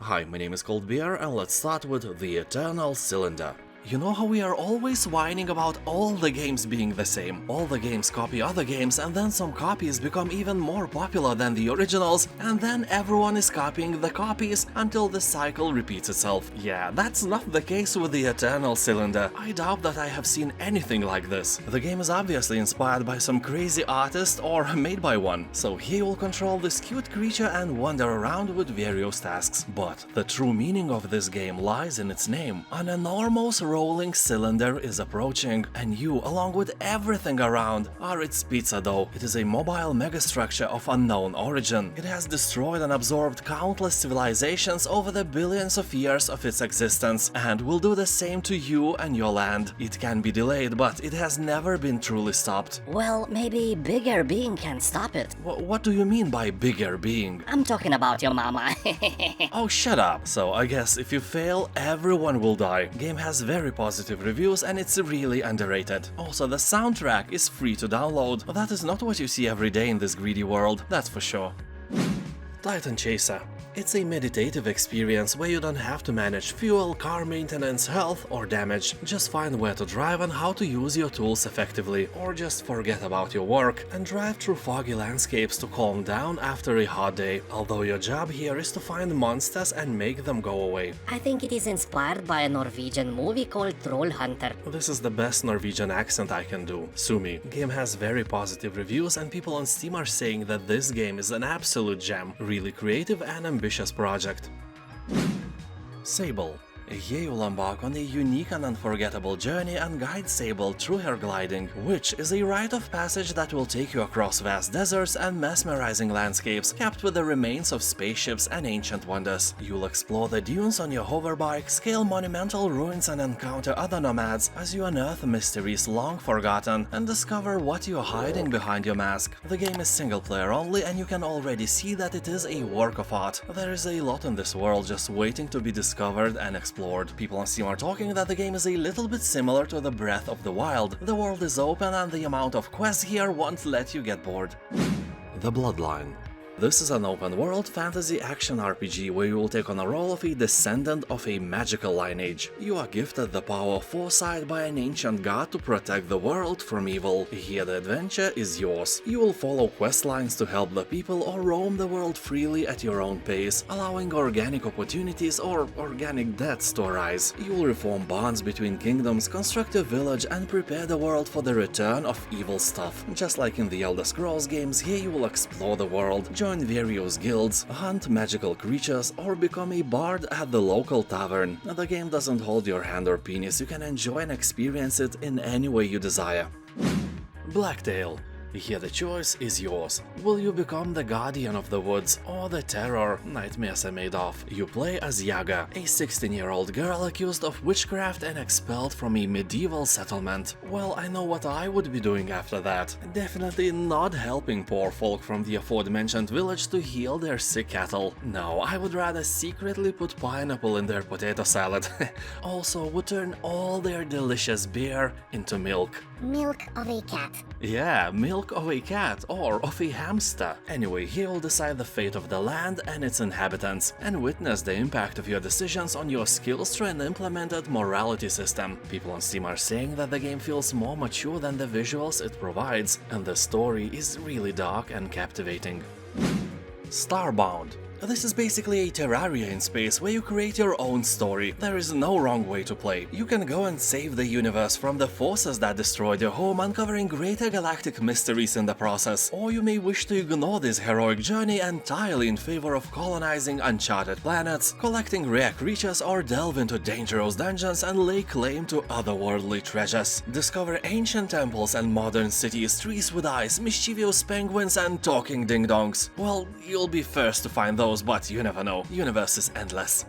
Hi, my name is Cold Beer, and let's start with the Eternal Cylinder. You know how we are always whining about all the games being the same? All the games copy other games, and then some copies become even more popular than the originals, and then everyone is copying the copies until the cycle repeats itself. Yeah, that's not the case with the Eternal Cylinder. I doubt that I have seen anything like this. The game is obviously inspired by some crazy artist or made by one, so he will control this cute creature and wander around with various tasks. But the true meaning of this game lies in its name. An enormous rolling cylinder is approaching, and you, along with everything around, are its pizza dough. It is a mobile megastructure of unknown origin. It has destroyed and absorbed countless civilizations over the billions of years of its existence, and will do the same to you and your land. It can be delayed, but it has never been truly stopped. Well, maybe bigger being can stop it. What do you mean by bigger being? I'm talking about your mama. Oh, shut up. So I guess if you fail, everyone will die. Game has very positive reviews and it's really underrated. Also, the soundtrack is free to download. That is not what you see every day in this greedy world, that's for sure. Titan Chaser. It's a meditative experience where you don't have to manage fuel, car maintenance, health or damage. Just find where to drive and how to use your tools effectively, or just forget about your work and drive through foggy landscapes to calm down after a hot day, although your job here is to find monsters and make them go away. I think it is inspired by a Norwegian movie called Troll Hunter. This is the best Norwegian accent I can do. Sue me. Game has very positive reviews and people on Steam are saying that this game is an absolute gem, really creative and ambitious project. Sable. Here you'll embark on a unique and unforgettable journey and guide Sable through her gliding, which is a rite of passage that will take you across vast deserts and mesmerizing landscapes capped with the remains of spaceships and ancient wonders. You'll explore the dunes on your hoverbike, scale monumental ruins and encounter other nomads as you unearth mysteries long forgotten and discover what you're hiding behind your mask. The game is single player only and you can already see that it is a work of art. There is a lot in this world just waiting to be discovered and explored. People on Steam are talking that the game is a little bit similar to the Breath of the Wild. The world is open and the amount of quests here won't let you get bored. The Bloodline. This is an open-world fantasy action RPG where you will take on a role of a descendant of a magical lineage. You are gifted the power of foresight by an ancient god to protect the world from evil. Here the adventure is yours. You will follow quest lines to help the people or roam the world freely at your own pace, allowing organic opportunities or organic deaths to arise. You will reform bonds between kingdoms, construct a village and prepare the world for the return of evil stuff. Just like in the Elder Scrolls games, here you will explore the world, join various guilds, hunt magical creatures, or become a bard at the local tavern. The game doesn't hold your hand or penis, you can enjoy and experience it in any way you desire. Blacktail. Here the choice is yours. Will you become the guardian of the woods or the terror nightmares are made of? You play as Yaga, a 16-year-old girl accused of witchcraft and expelled from a medieval settlement. Well, I know what I would be doing after that. Definitely not helping poor folk from the aforementioned village to heal their sick cattle. No, I would rather secretly put pineapple in their potato salad. Also, would turn all their delicious beer into milk. Milk of a cat. Yeah, milk of a cat or of a hamster. Anyway, he will decide the fate of the land and its inhabitants, and witness the impact of your decisions on your skills through an implemented morality system. People on Steam are saying that the game feels more mature than the visuals it provides, and the story is really dark and captivating. Starbound. This is basically a Terraria in space where you create your own story. There is no wrong way to play. You can go and save the universe from the forces that destroyed your home, uncovering greater galactic mysteries in the process. Or you may wish to ignore this heroic journey entirely in favor of colonizing uncharted planets, collecting rare creatures, or delve into dangerous dungeons and lay claim to otherworldly treasures. Discover ancient temples and modern cities, trees with eyes, mischievous penguins, and talking ding-dongs. Well, you'll be first to find those, but you never know. Universe is endless.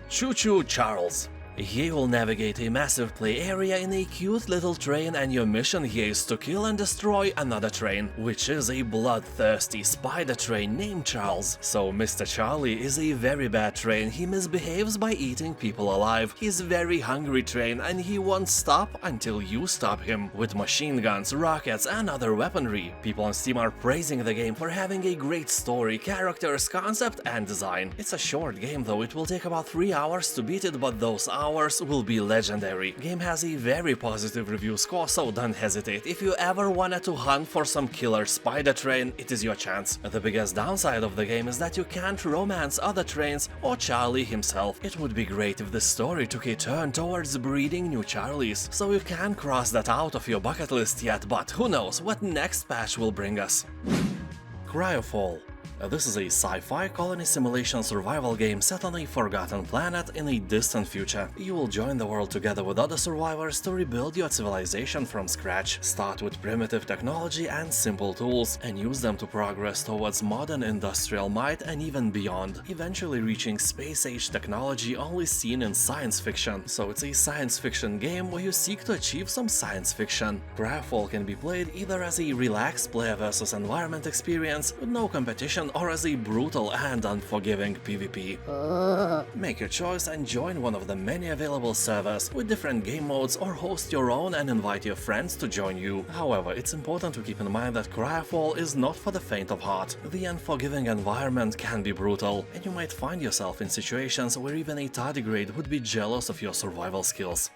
Choo-Choo Charles. Here you'll navigate a massive play area in a cute little train, and your mission here is to kill and destroy another train, which is a bloodthirsty spider train named Charles. So Mr. Charlie is a very bad train. He misbehaves by eating people alive. He's very hungry train, and he won't stop until you stop him. With machine guns, rockets, and other weaponry. People on Steam are praising the game for having a great story, characters, concept, and design. It's a short game though, it will take about 3 hours to beat it, but those hours will be legendary. Game has a very positive review score, so don't hesitate. If you ever wanted to hunt for some killer spider train, it is your chance. The biggest downside of the game is that you can't romance other trains or Charlie himself. It would be great if the story took a turn towards breeding new Charlies, so you can cross that out of your bucket list yet, but who knows what next patch will bring us. CryoFall. This is a sci-fi colony simulation survival game set on a forgotten planet in a distant future. You will join the world together with other survivors to rebuild your civilization from scratch. Start with primitive technology and simple tools, and use them to progress towards modern industrial might and even beyond, eventually reaching space-age technology only seen in science fiction. So it's a science fiction game where you seek to achieve some science fiction. CryoFall can be played either as a relaxed player versus environment experience with no competition, or as a brutal and unforgiving PvP. Make your choice and join one of the many available servers with different game modes, or host your own and invite your friends to join you. However, it's important to keep in mind that CryoFall is not for the faint of heart. The unforgiving environment can be brutal, and you might find yourself in situations where even a tardigrade would be jealous of your survival skills.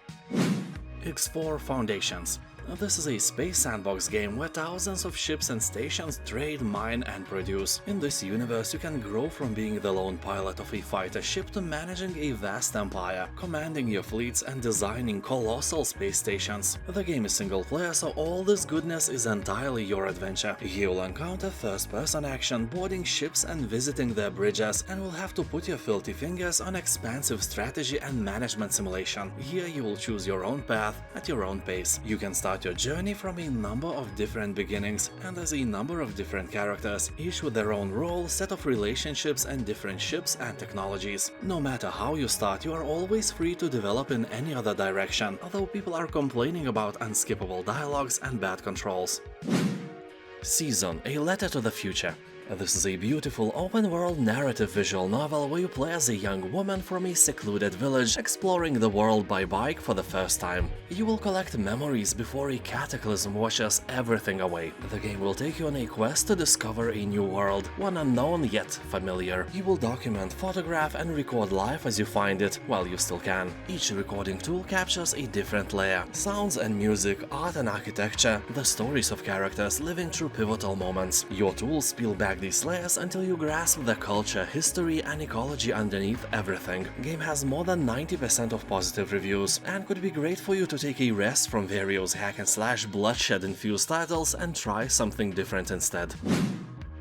X4 Foundations. This is a space sandbox game where thousands of ships and stations trade, mine, and produce. In this universe, you can grow from being the lone pilot of a fighter ship to managing a vast empire, commanding your fleets, and designing colossal space stations. The game is single player, so all this goodness is entirely your adventure. You'll encounter first-person action, boarding ships and visiting their bridges, and will have to put your filthy fingers on expansive strategy and management simulation. Here you will choose your own path at your own pace. You can start your journey from a number of different beginnings, and as a number of different characters, each with their own role, set of relationships, and different ships and technologies. No matter how you start, you are always free to develop in any other direction, although people are complaining about unskippable dialogues and bad controls. Season, a letter to the future. This is a beautiful open-world narrative visual novel where you play as a young woman from a secluded village exploring the world by bike for the first time. You will collect memories before a cataclysm washes everything away. The game will take you on a quest to discover a new world, one unknown yet familiar. You will document, photograph, and record life as you find it, while you still can. Each recording tool captures a different layer. Sounds and music, art and architecture, the stories of characters living through pivotal moments. Your tools peel back these layers until you grasp the culture, history, and ecology underneath everything. Game has more than 90% of positive reviews, and could be great for you to take a rest from various hack-and-slash bloodshed-infused titles and try something different instead.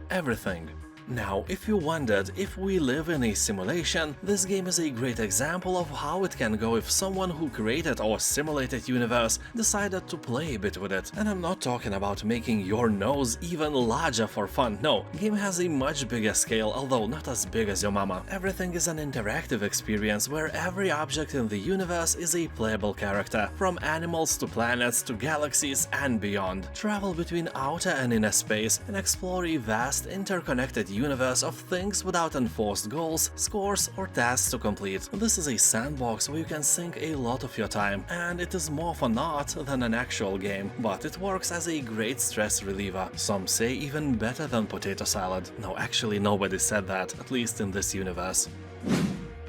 Everything. Now, if you wondered if we live in a simulation, this game is a great example of how it can go if someone who created or simulated universe decided to play a bit with it. And I'm not talking about making your nose even larger for fun, no, game has a much bigger scale, although not as big as your mama. Everything is an interactive experience where every object in the universe is a playable character, from animals to planets to galaxies and beyond. Travel between outer and inner space and explore a vast interconnected universe of things without enforced goals, scores, or tasks to complete. This is a sandbox where you can sink a lot of your time, and it is more of an art than an actual game, but it works as a great stress reliever. Some say even better than potato salad. No, actually nobody said that, at least in this universe.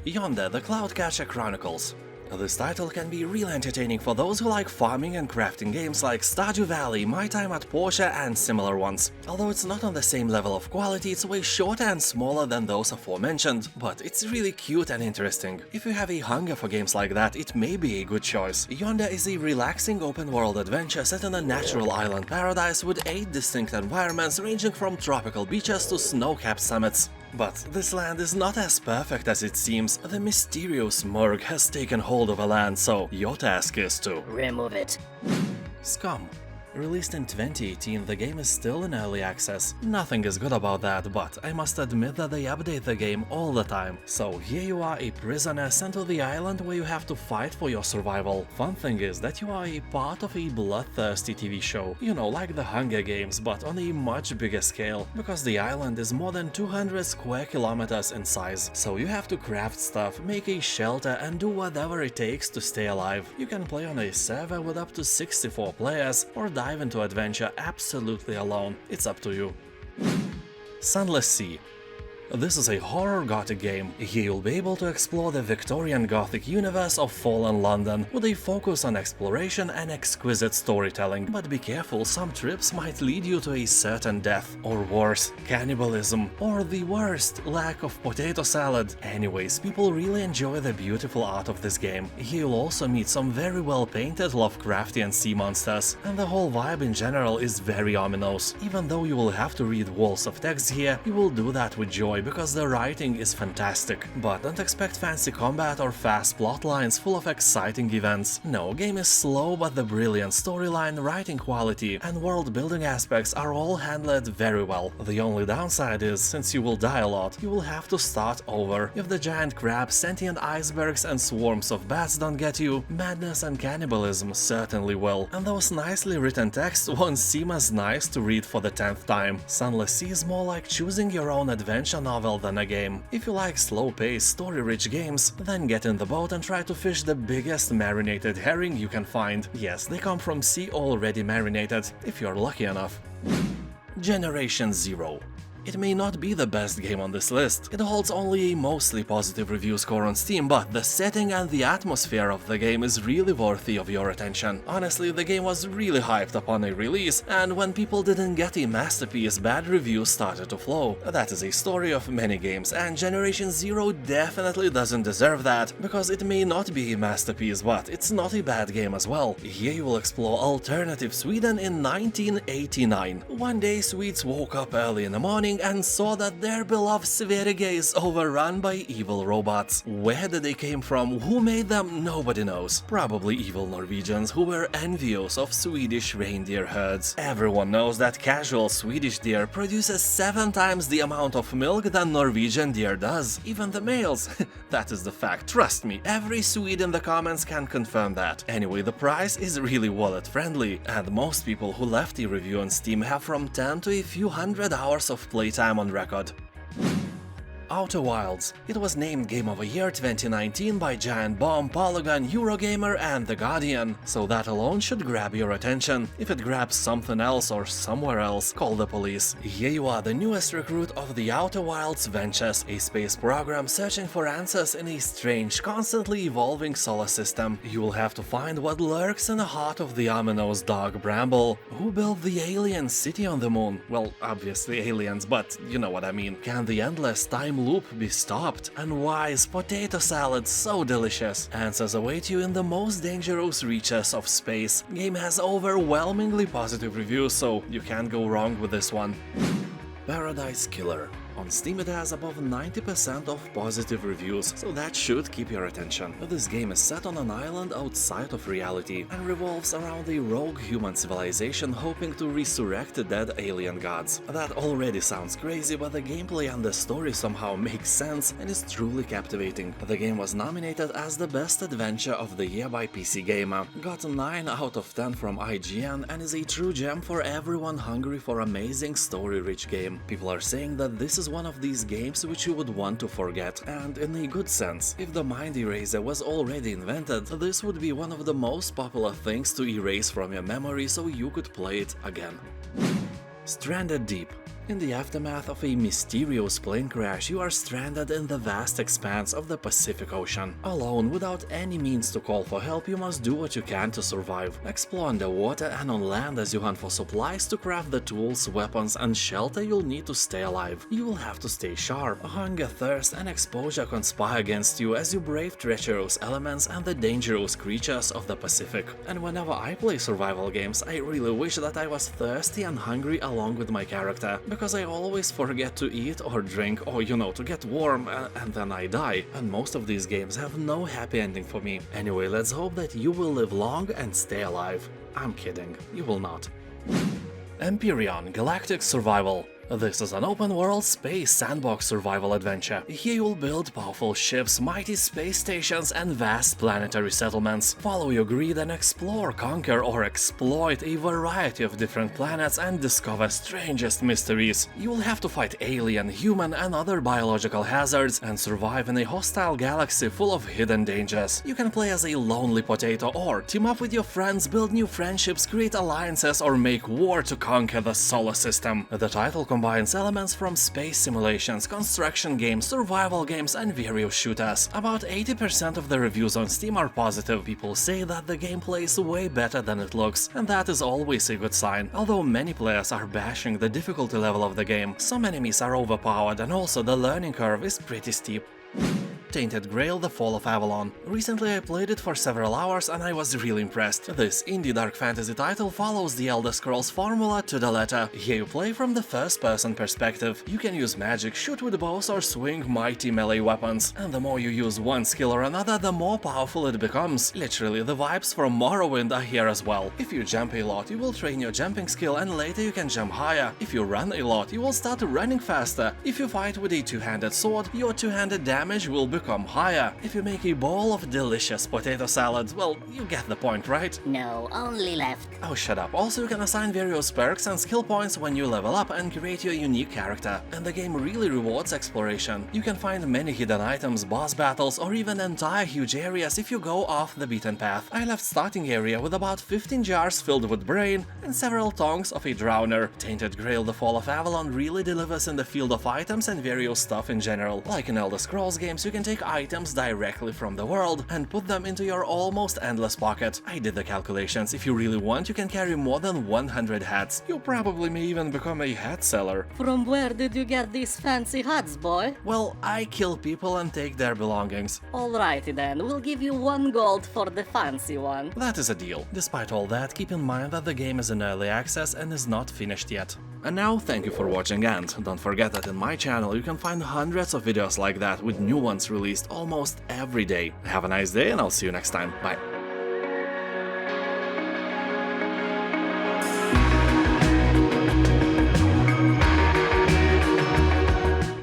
Yonder, the Cloudcatcher Chronicles. This title can be real entertaining for those who like farming and crafting games like Stardew Valley, My Time at Porsche, and similar ones. Although it's not on the same level of quality, it's way shorter and smaller than those aforementioned, but it's really cute and interesting. If you have a hunger for games like that, it may be a good choice. Yonder is a relaxing open-world adventure set in a natural island paradise with 8 distinct environments ranging from tropical beaches to snow-capped summits. But this land is not as perfect as it seems. The mysterious Murg has taken hold of a land, so your task is to remove it. Scum. Released in 2018, the game is still in early access. Nothing is good about that, but I must admit that they update the game all the time. So here you are, a prisoner sent to the island where you have to fight for your survival. Fun thing is that you are a part of a bloodthirsty TV show, you know, like the Hunger Games, but on a much bigger scale, because the island is more than 200 square kilometers in size. So you have to craft stuff, make a shelter and do whatever it takes to stay alive. You can play on a server with up to 64 players or dive into adventure absolutely alone. It's up to you. Sunless Sea. This is a horror gothic game. Here you'll be able to explore the Victorian Gothic universe of fallen London, with a focus on exploration and exquisite storytelling. But be careful, some trips might lead you to a certain death, or worse, cannibalism, or the worst, lack of potato salad. Anyways, people really enjoy the beautiful art of this game. Here you'll also meet some very well painted Lovecraftian sea monsters, and the whole vibe in general is very ominous. Even though you will have to read walls of text here, you will do that with joy because the writing is fantastic. But don't expect fancy combat or fast plot lines full of exciting events. No, game is slow, but the brilliant storyline, writing quality and world building aspects are all handled very well. The only downside is, since you will die a lot, you will have to start over. If the giant crabs, sentient icebergs and swarms of bats don't get you, madness and cannibalism certainly will. And those nicely written texts won't seem as nice to read for the 10th time. Sunless Sea is more like choosing your own adventure novel than a game. If you like slow-paced, story-rich games, then get in the boat and try to fish the biggest marinated herring you can find. Yes, they come from sea already marinated, if you're lucky enough. Generation Zero. It may not be the best game on this list. It holds only a mostly positive review score on Steam, but the setting and the atmosphere of the game is really worthy of your attention. Honestly, the game was really hyped upon a release, and when people didn't get a masterpiece, bad reviews started to flow. That is a story of many games, and Generation Zero definitely doesn't deserve that, because it may not be a masterpiece, but it's not a bad game as well. Here you will explore alternative Sweden in 1989. One day, Swedes woke up early in the morning and saw that their beloved Sverige is overrun by evil robots. Where did they came from, who made them, nobody knows. Probably evil Norwegians who were envious of Swedish reindeer herds. Everyone knows that casual Swedish deer produces 7 times the amount of milk than Norwegian deer does. Even the males. That is the fact, trust me, every Swede in the comments can confirm that. Anyway, the price is really wallet friendly, and most people who left a review on Steam have from 10 to a few hundred hours of playtime on record. Outer Wilds. It was named Game of the Year 2019 by Giant Bomb, Polygon, Eurogamer and The Guardian, so that alone should grab your attention. If it grabs something else or somewhere else, call the police. Here you are, the newest recruit of the Outer Wilds Ventures, a space program searching for answers in a strange, constantly evolving solar system. You will have to find what lurks in the heart of the ominous dog Bramble. Who built the alien city on the moon? Well, obviously aliens, but you know what I mean. Can the endless time loop be stopped? And why is potato salad so delicious? Answers await you in the most dangerous reaches of space. Game has overwhelmingly positive reviews, so you can't go wrong with this one. Paradise Killer. On Steam it has above 90% of positive reviews, so that should keep your attention. This game is set on an island outside of reality and revolves around a rogue human civilization hoping to resurrect the dead alien gods. That already sounds crazy, but the gameplay and the story somehow makes sense and is truly captivating. The game was nominated as the best adventure of the year by PC Gamer, got 9 out of 10 from IGN, and is a true gem for everyone hungry for amazing story-rich game. People are saying that this is one of these games which you would want to forget, and in a good sense. If the mind eraser was already invented, this would be one of the most popular things to erase from your memory so you could play it again. Stranded Deep. In the aftermath of a mysterious plane crash, you are stranded in the vast expanse of the Pacific Ocean. Alone, without any means to call for help, you must do what you can to survive. Explore underwater and on land as you hunt for supplies to craft the tools, weapons and shelter you'll need to stay alive. You will have to stay sharp. Hunger, thirst and exposure conspire against you as you brave treacherous elements and the dangerous creatures of the Pacific. And whenever I play survival games, I really wish that I was thirsty and hungry along with my character, because I always forget to eat or drink or, to get warm, and then I die. And most of these games have no happy ending for me. Anyway, let's hope that you will live long and stay alive. I'm kidding, you will not. Empyrion Galactic Survival. This is an open-world space sandbox survival adventure. Here you'll build powerful ships, mighty space stations, and vast planetary settlements. Follow your greed and explore, conquer, or exploit a variety of different planets and discover strangest mysteries. You will have to fight alien, human, and other biological hazards and survive in a hostile galaxy full of hidden dangers. You can play as a lonely potato or team up with your friends, build new friendships, create alliances, or make war to conquer the solar system. The title combines elements from space simulations, construction games, survival games, and various shooters. About 80% of the reviews on Steam are positive. People say that the gameplay is way better than it looks, and that is always a good sign. Although many players are bashing the difficulty level of the game, some enemies are overpowered and also the learning curve is pretty steep. Tainted Grail: The Fall of Avalon. Recently I played it for several hours and I was really impressed. This indie dark fantasy title follows the Elder Scrolls formula to the letter. Here you play from the first-person perspective. You can use magic, shoot with bows, or swing mighty melee weapons. And the more you use one skill or another, the more powerful it becomes. Literally, the vibes from Morrowind are here as well. If you jump a lot, you will train your jumping skill and later you can jump higher. If you run a lot, you will start running faster. If you fight with a two-handed sword, your two-handed damage will become higher. If you make a bowl of delicious potato salad, well, you get the point, right? No, only left. Oh, shut up. Also, you can assign various perks and skill points when you level up and create your unique character. And the game really rewards exploration. You can find many hidden items, boss battles, or even entire huge areas if you go off the beaten path. I left starting area with about 15 jars filled with brain and several tongs of a drowner. Tainted Grail: The Fall of Avalon really delivers in the field of items and various stuff in general. Like in Elder Scrolls games, you can take items directly from the world and put them into your almost endless pocket. I did the calculations. If you really want, you can carry more than 100 hats. You probably may even become a hat seller. From where did you get these fancy hats, boy? Well, I kill people and take their belongings. Alrighty then, we'll give you 1 gold for the fancy one. That is a deal. Despite all that, keep in mind that the game is in early access and is not finished yet. And now, thank you for watching, and don't forget that in my channel you can find hundreds of videos like that with new ones released almost every day. Have a nice day and I'll see you next time. Bye.